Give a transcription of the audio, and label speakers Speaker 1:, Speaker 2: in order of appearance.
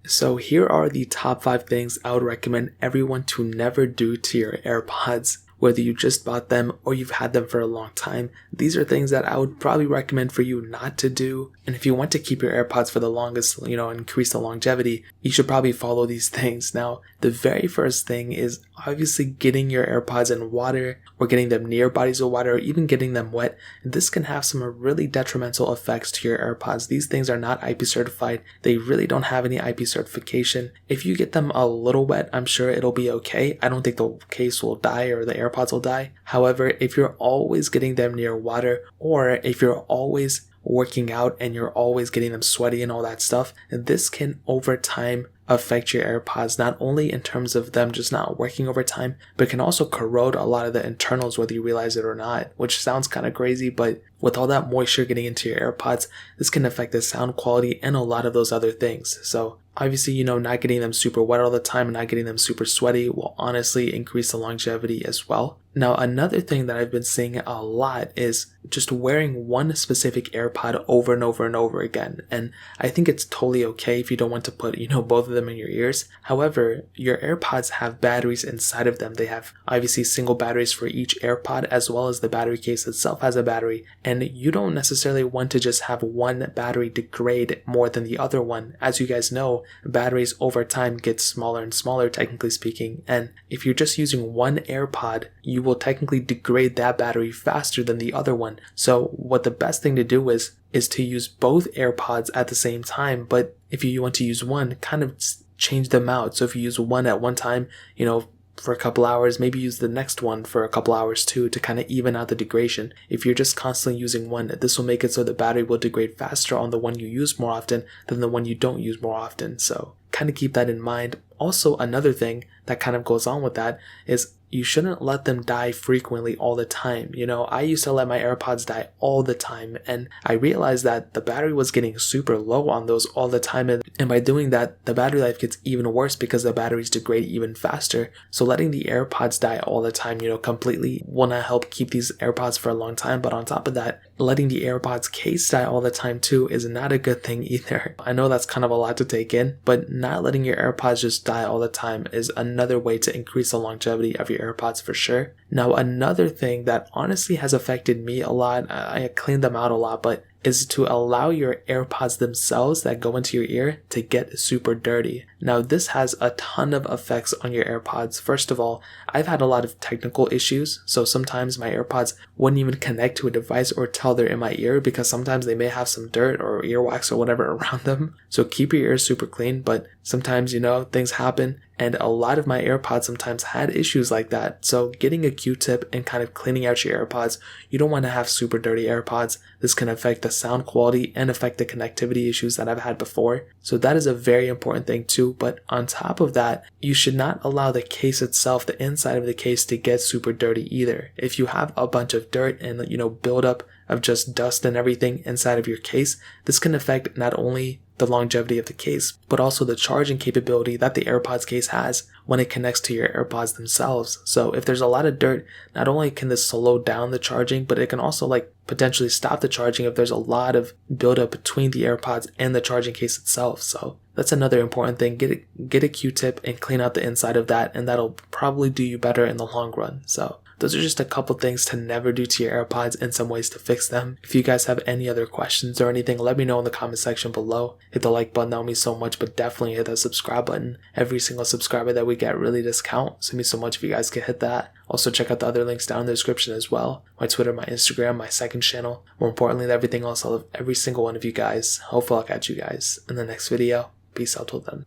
Speaker 1: So here are the top 5 things I would recommend everyone to never do to your AirPods. Whether you just bought them or you've had them for a long time, these are things that I would probably recommend for you not to do. And if you want to keep your AirPods for the longest, increase the longevity, you should probably follow these things. Now, the very first thing is obviously getting your AirPods in water or getting them near bodies of water or even getting them wet. This can have some really detrimental effects to your AirPods. These things are not IP certified. They really don't have any IP certification. If you get them a little wet, I'm sure it'll be okay. I don't think the case will die or the AirPods will die. However, if you're always getting them near water, or if you're always working out and you're always getting them sweaty and all that stuff, this can over time affect your AirPods, not only in terms of them just not working over time, but can also corrode a lot of the internals whether you realize it or not, which sounds kind of crazy, but with all that moisture getting into your AirPods, this can affect the sound quality and a lot of those other things. So obviously, not getting them super wet all the time and not getting them super sweaty will honestly increase the longevity as well. Now, another thing that I've been seeing a lot is just wearing one specific AirPod over and over and over again. And I think it's totally okay if you don't want to put, both of them in your ears. However, your AirPods have batteries inside of them. They have obviously single batteries for each AirPod, as well as the battery case itself has a battery. And you don't necessarily want to just have one battery degrade more than the other one. As you guys know, batteries over time get smaller and smaller, technically speaking. And if you're just using one AirPod, you will technically degrade that battery faster than the other one. So what the best thing to do is to use both AirPods at the same time. But if you want to use one, kind of change them out. So if you use one at one time, for a couple hours, maybe use the next one for a couple hours too, to kind of even out the degradation. If you're just constantly using one, this will make it so the battery will degrade faster on the one you use more often than the one you don't use more often. So kind of keep that in mind. Also, another thing that kind of goes on with that is you shouldn't let them die frequently all the time. I used to let my AirPods die all the time, and I realized that the battery was getting super low on those all the time, and by doing that, the battery life gets even worse because the batteries degrade even faster. So letting the AirPods die all the time, completely will not help keep these AirPods for a long time. But on top of that, letting the AirPods case die all the time too is not a good thing either. I know that's kind of a lot to take in, but not letting your AirPods just die all the time is another way to increase the longevity of your AirPods for sure. Now, another thing that honestly has affected me a lot, I cleaned them out a lot, but is to allow your AirPods themselves that go into your ear to get super dirty. Now, this has a ton of effects on your AirPods. First of all, I've had a lot of technical issues, so sometimes my AirPods wouldn't even connect to a device or tell they're in my ear because sometimes they may have some dirt or earwax or whatever around them. So keep your ears super clean, but sometimes, things happen. And a lot of my AirPods sometimes had issues like that. So getting a Q-tip and kind of cleaning out your AirPods, you don't want to have super dirty AirPods. This can affect the sound quality and affect the connectivity issues that I've had before. So that is a very important thing too. But on top of that, you should not allow the case itself, the inside of the case, to get super dirty either. If you have a bunch of dirt and, buildup of just dust and everything inside of your case, this can affect not only the longevity of the case, but also the charging capability that the AirPods case has when it connects to your AirPods themselves. So if there's a lot of dirt, not only can this slow down the charging, but it can also potentially stop the charging if there's a lot of buildup between the AirPods and the charging case itself. So that's another important thing. Get a Q-tip and clean out the inside of that, and that'll probably do you better in the long run. So those are just a couple things to never do to your AirPods and some ways to fix them. If you guys have any other questions or anything, let me know in the comment section below. Hit the like button, that would mean so much, but definitely hit that subscribe button. Every single subscriber that we get really does count, so it means so much if you guys could hit that. Also, check out the other links down in the description as well. My Twitter, my Instagram, my second channel. More importantly than everything else, I love every single one of you guys. Hopefully I'll catch you guys in the next video. Peace out till then.